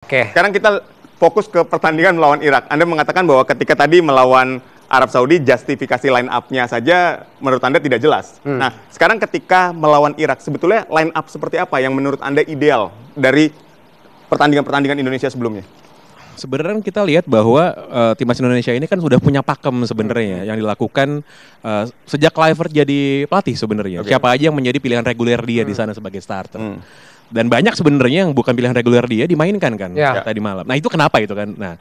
Oke. Sekarang kita fokus ke pertandingan melawan Irak. Anda mengatakan bahwa ketika tadi melawan Arab Saudi, justifikasi line up-nya saja menurut Anda tidak jelas. Nah, sekarang ketika melawan Irak, sebetulnya line up seperti apa yang menurut Anda ideal dari pertandingan-pertandingan Indonesia sebelumnya? Sebenarnya kita lihat bahwa timnas Indonesia ini kan sudah punya pakem sebenarnya yang dilakukan sejak Kluivert jadi pelatih sebenarnya. Okay. Siapa aja yang menjadi pilihan reguler dia di sana sebagai starter. Dan banyak sebenarnya yang bukan pilihan reguler dia dimainkan kan tadi malam. Nah, itu kenapa itu kan? Nah,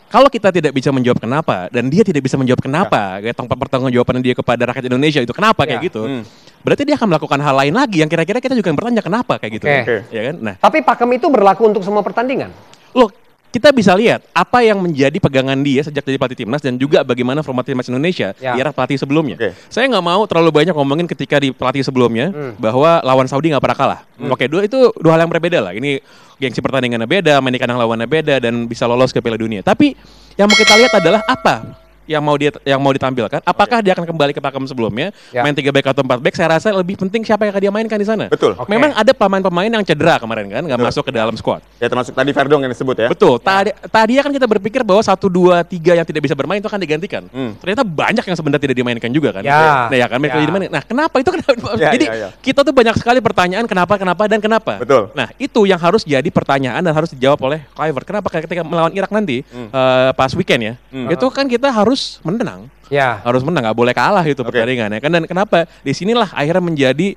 kalau kita tidak bisa menjawab kenapa dan dia tidak bisa menjawab kenapa, kayak pertanggungjawaban dia kepada rakyat Indonesia itu kenapa kayak gitu. Berarti dia akan melakukan hal lain lagi yang kira-kira kita juga bertanya kenapa kayak gitu. Ya kan? Nah, tapi pakem itu berlaku untuk semua pertandingan. loh, kita bisa lihat apa yang menjadi pegangan dia sejak jadi pelatih timnas dan juga bagaimana format timnas Indonesia di era pelatih sebelumnya. Saya nggak mau terlalu banyak ngomongin ketika di pelatih sebelumnya bahwa lawan Saudi nggak pernah kalah. Oke, itu dua hal yang berbeda lah. Ini gengsi pertandingannya beda, main di kandang lawannya beda dan bisa lolos ke Piala Dunia. Tapi yang mau kita lihat adalah apa yang mau ditampilkan. Apakah dia akan kembali ke pakem sebelumnya, main 3 back atau 4 back? Saya rasa lebih penting siapa yang akan dia mainkan di sana. Betul. Memang ada pemain-pemain yang cedera kemarin kan, nggak masuk ke dalam squad. Ya termasuk tadi Verdong yang disebut ya. Betul. Tadi kan kita berpikir bahwa 1, 2, 3 yang tidak bisa bermain itu akan digantikan. Ternyata banyak yang sebenarnya tidak dimainkan juga kan. Nah, ya kan mereka dimainin. Nah, kenapa itu kenapa? Jadi kita tuh banyak sekali pertanyaan kenapa dan kenapa. Betul. Nah, itu yang harus jadi pertanyaan dan harus dijawab oleh Kluivert. Kenapa ketika melawan Irak nanti pas weekend ya. Itu kan kita harus menang. Harus menang, nggak boleh kalah itu pertandingan ya kan. Dan kenapa? Disinilah akhirnya menjadi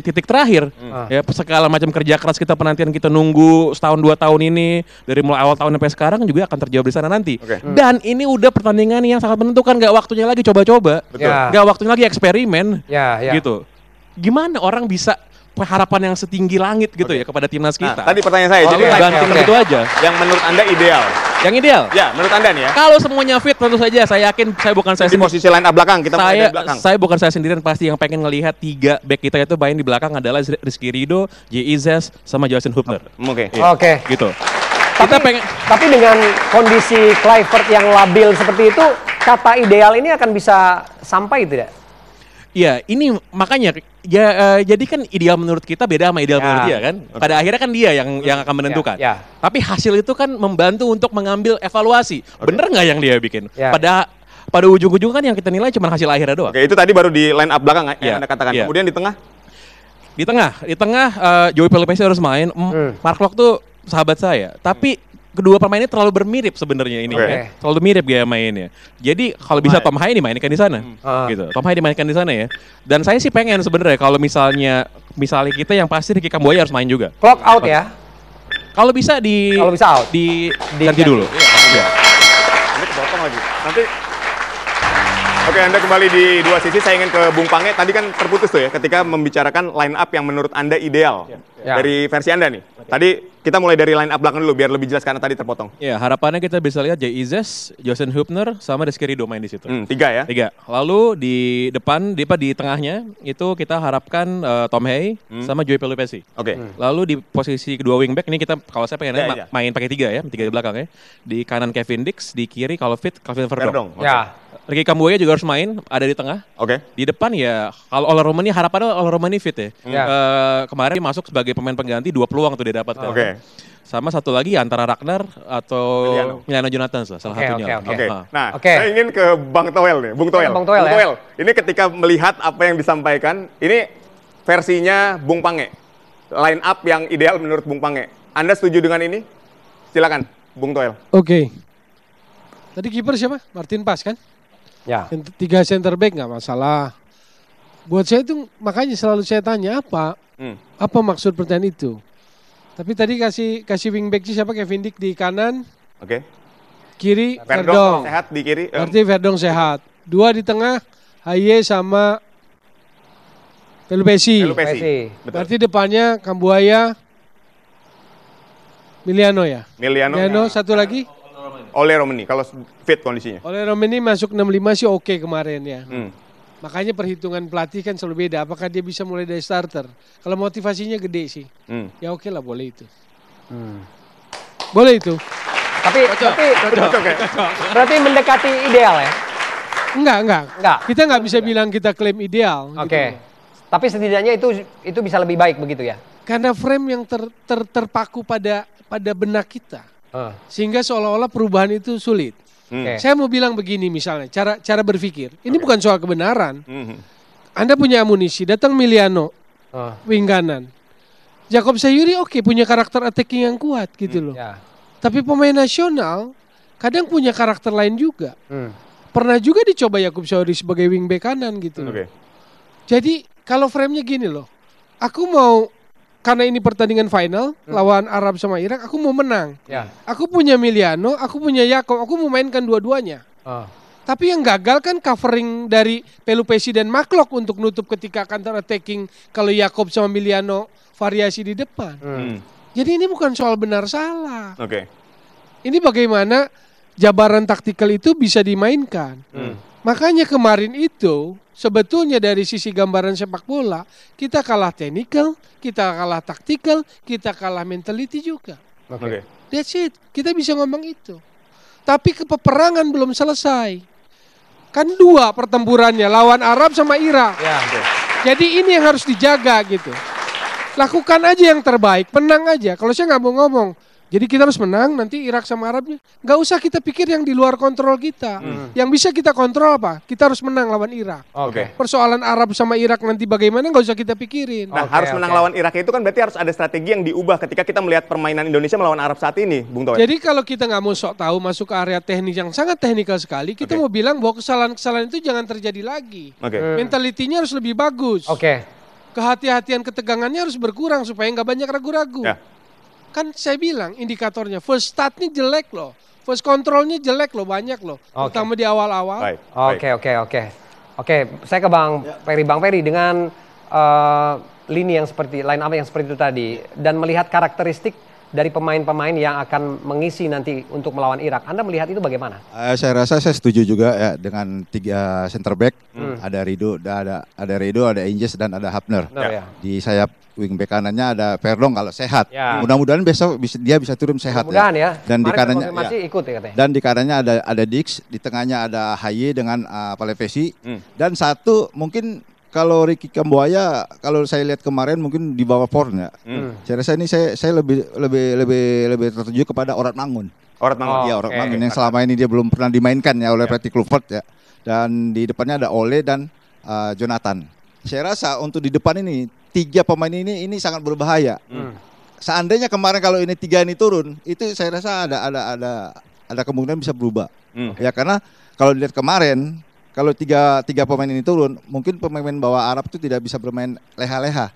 titik terakhir ya, segala macam kerja keras kita, penantian kita nunggu setahun 2 tahun ini dari mulai awal tahun sampai sekarang juga akan terjawab di sana nanti. Dan ini udah pertandingan yang sangat menentukan, nggak waktunya lagi coba-coba, nggak waktunya lagi eksperimen, gitu. Gimana orang bisa harapan yang setinggi langit gitu ya kepada timnas kita? Tadi pertanyaan saya, jadi gantung gitu aja. Yang menurut Anda ideal? Yang ideal? Ya, menurut Anda nih ya. Kalau semuanya fit tentu saja, saya yakin saya bukan saya di posisi line up belakang, kita mulai dari belakang. Saya bukan saya sendirian pasti yang pengen ngelihat 3 back kita itu main di belakang adalah Rizky Ridho, J.I.Z. sama Justin Hubner. Oke. Gitu. Tapi dengan kondisi Kluivert yang labil seperti itu, kata ideal ini akan bisa sampai tidak? Iya, ini makanya jadi kan ideal menurut kita beda sama ideal menurut dia kan. Pada akhirnya kan dia yang akan menentukan. Tapi hasil itu kan membantu untuk mengambil evaluasi. Bener nggak yang dia bikin? Pada ujung-ujung kan yang kita nilai cuma hasil akhirnya doang. Itu tadi baru di line up belakang yang Anda katakan. Kemudian di tengah? Di tengah Joey Pelupesi harus main. Mark Locke tuh sahabat saya. Tapi kedua pemain ini terlalu bermirip sebenarnya ini ya. Terlalu mirip gaya mainnya. Jadi kalau bisa Tom Hai dimainkan di sana. Gitu. Tom Hai dimainkan di sana ya. Dan saya sih pengen sebenarnya kalau misalnya kita yang pasti Ricky Kambuaya harus main juga. Clock out ya. Kalau bisa out. ganti dulu. Ini kepotong lagi. Nanti Oke, Anda kembali di Dua Sisi. Saya ingin ke Bung Pange. Tadi kan terputus tuh ya ketika membicarakan line up yang menurut Anda ideal dari versi Anda nih. Tadi kita mulai dari line up belakang dulu biar lebih jelas karena tadi terpotong. Ya, harapannya kita bisa lihat J.I.Z., Justin Hubner sama Rizky Ridho main di situ. 3 ya? 3. Lalu di depan, di tengahnya itu kita harapkan Tom Hai sama Joey Pelupesi. Lalu di posisi kedua wingback ini kita kalau saya pengen main pakai 3 ya, 3 di belakang ya. Di kanan Kevin Dix, di kiri kalau fit Calvin Verdong. Ricky Kambuaya juga harus main, ada di tengah. Di depan ya, kalau Ola Romani harapannya Ola Romani fit ya. Kemarin dia masuk sebagai pemain pengganti, 2 peluang tuh dia dapat. Sama satu lagi antara Ragnar atau Emiliano Jonathan salah satunya. Nah, saya ingin ke Bang Toel nih, Bung Toel. Bung Toel. Ini ketika melihat apa yang disampaikan, ini versinya Bung Pange. Line up yang ideal menurut Bung Pange. Anda setuju dengan ini? Silakan, Bung Toel. Tadi kiper siapa? Martin Pas kan? 3 center back nggak masalah. Buat saya itu makanya selalu saya tanya apa maksud pertanyaan itu. Tapi tadi kasih wingback siapa? Kevin Dix di kanan. Kiri Verdong. Sehat di kiri. Berarti Verdong sehat. 2 di tengah Haye sama Pelupesi. Berarti depannya Kambuaya, Miliano ya. Miliano satu lagi. Ole Romani kalau fit kondisinya. Ole Romani masuk 65 sih oke kemarin ya. Makanya perhitungan pelatih kan selalu beda. Apakah dia bisa mulai dari starter? Kalau motivasinya gede sih, ya oke lah boleh itu. Boleh itu. Tapi berarti mendekati ideal ya? Enggak. Kita nggak bisa bilang kita klaim ideal. Tapi setidaknya itu bisa lebih baik begitu ya? Karena frame yang terpaku pada benak kita. Sehingga seolah-olah perubahan itu sulit. Saya mau bilang begini misalnya, cara berpikir. Ini bukan soal kebenaran. Anda punya amunisi, datang Miliano, wing kanan. Jacob Sayuri punya karakter attacking yang kuat gitu loh. Tapi pemain nasional kadang punya karakter lain juga. Pernah juga dicoba Jacob Sayuri sebagai wingback kanan gitu. Jadi kalau frame-nya gini loh. Aku mau, karena ini pertandingan final lawan Arab sama Irak, aku mau menang. Aku punya Miliano, aku punya Jacob, aku mau mainkan dua-duanya. Tapi yang gagal kan covering dari Pelupesi dan Maklok untuk nutup ketika counter attacking kalau Jacob sama Miliano variasi di depan. Jadi ini bukan soal benar salah. Ini bagaimana jabaran taktikal itu bisa dimainkan. Makanya kemarin itu sebetulnya dari sisi gambaran sepak bola kita kalah teknikal, kita kalah taktikal, kita kalah mentality juga. That's it. Kita bisa ngomong itu. Tapi peperangan belum selesai. Kan 2 pertempurannya lawan Arab sama Irak. Jadi ini yang harus dijaga gitu. Lakukan aja yang terbaik, menang aja. Kalau saya nggak mau ngomong, jadi kita harus menang, nanti Irak sama Arabnya. Nggak usah kita pikir yang di luar kontrol kita. Yang bisa kita kontrol apa? Kita harus menang lawan Irak. Persoalan Arab sama Irak nanti bagaimana nggak usah kita pikirin. Nah, harus menang lawan Irak itu kan berarti harus ada strategi yang diubah ketika kita melihat permainan Indonesia melawan Arab saat ini, Bung Toel. Jadi kalau kita nggak mau sok tahu masuk ke area teknis yang sangat teknikal sekali, kita mau bilang bahwa kesalahan-kesalahan itu jangan terjadi lagi. Mentalitinya harus lebih bagus. Kehati-hatian ketegangannya harus berkurang supaya nggak banyak ragu-ragu. Kan saya bilang indikatornya first startnya jelek loh, first controlnya jelek loh, banyak loh, terutama di awal-awal. Oke, saya ke Bang Peri dengan lini yang seperti line up yang seperti itu tadi dan melihat karakteristik dari pemain-pemain yang akan mengisi nanti untuk melawan Irak. Anda melihat itu bagaimana? Saya rasa saya setuju juga ya dengan 3 center back, ada Rido, ada Injes dan ada Hapner. Di sayap wingback kanannya ada Perdong kalau sehat. Mudah-mudahan besok dia bisa turun sehat ya. Dan di kanannya ikut ya katanya. Dan di kanannya ada Dix, di tengahnya ada Haye dengan Palevesi. Dan satu mungkin kalau Ricky Kambuaya, kalau saya lihat kemarin mungkin di bawah form ya. Saya rasa ini saya lebih tertuju kepada Orat Mangun. Orat Mangun yang selama ini dia belum pernah dimainkan ya oleh Patrick Kluivert ya. Dan di depannya ada Ole dan Jonathan. Saya rasa untuk di depan ini 3 pemain ini sangat berbahaya. Seandainya kemarin kalau ini 3 ini turun, itu saya rasa ada kemungkinan bisa berubah. Ya karena kalau dilihat kemarin kalau tiga pemain ini turun, mungkin pemain bawah Arab itu tidak bisa bermain leha-leha.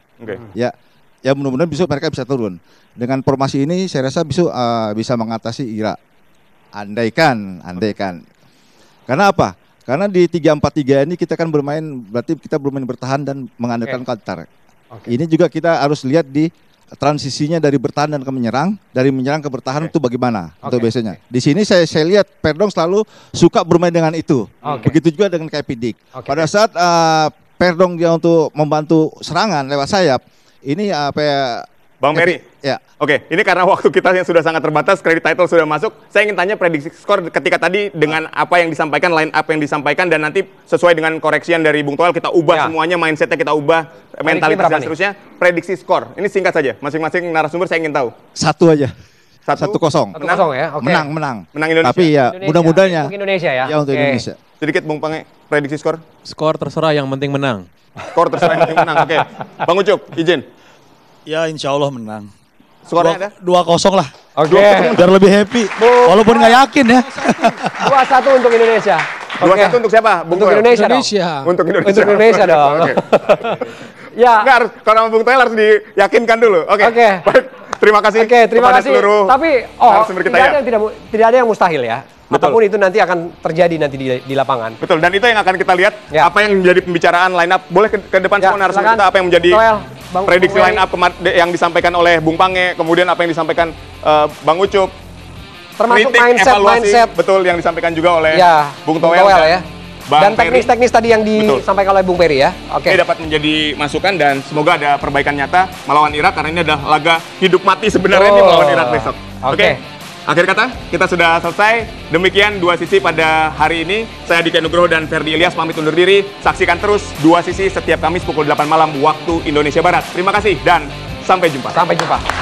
Ya mudah-mudahan besok mereka bisa turun. Dengan formasi ini saya rasa besok bisa mengatasi Irak. Andaikan. Karena apa? Karena di 3-4-3 ini kita kan berarti kita bermain bertahan dan mengandalkan counter. Ini juga kita harus lihat di transisinya dari bertahan dan ke menyerang, dari menyerang ke bertahan itu bagaimana untuk biasanya. Di sini saya lihat Perdong selalu suka bermain dengan itu. Begitu juga dengan Kevin Dick. Pada saat Perdong dia untuk membantu serangan lewat sayap, ini Bang Peri. Ini karena waktu kita yang sudah sangat terbatas, kredit title sudah masuk. Saya ingin tanya prediksi skor ketika tadi dengan apa yang disampaikan, line up yang disampaikan, dan nanti sesuai dengan koreksian dari Bung Toel kita ubah semuanya, mindsetnya kita ubah, mentalitas dan seterusnya. Prediksi skor, ini singkat saja. Masing-masing narasumber saya ingin tahu. 1 aja. 1-0. 1-0 ya. Menang. Menang Indonesia. Tapi ya mudah-mudahan untuk Indonesia ya. Ya untuk Indonesia. Sedikit Bung Pange, prediksi skor. Skor terserah, yang penting menang. Skor terserah, yang penting menang. Bang Ucup, izin. Ya insya Allah menang. Skornya ada? 2-0 lah. Biar lebih happy. Walaupun nggak yakin ya. 2-1 untuk Indonesia. 2-1 untuk siapa? Untuk Indonesia. Untuk Indonesia. Untuk Indonesia dong. Ya. Enggak, kalau Bung Toel harus diyakinkan dulu. Baik. Terima kasih. Terima kasih. Seluruh Tapi tidak ada yang mustahil ya. Betul. Apapun itu nanti akan terjadi nanti di lapangan. Betul, dan itu yang akan kita lihat apa yang menjadi pembicaraan line up. Boleh ke depan semua narasumber kita apa yang menjadi prediksi line up yang disampaikan oleh Bung Pange, kemudian apa yang disampaikan Bang Ucup. Termasuk kritik, mindset. Betul, yang disampaikan juga oleh Bung Toel ya. Dan teknis-teknis tadi yang disampaikan oleh Bung Peri ya. Ini dapat menjadi masukan dan semoga ada perbaikan nyata melawan Irak karena ini adalah laga hidup mati sebenarnya nih melawan Irak besok. Akhir kata, kita sudah selesai. Demikian 2 sisi pada hari ini. Saya Diki Nugroho dan Ferdi Ilyas pamit undur diri. Saksikan terus 2 sisi setiap Kamis pukul 8 malam waktu Indonesia Barat. Terima kasih dan Sampai jumpa. Sampai jumpa.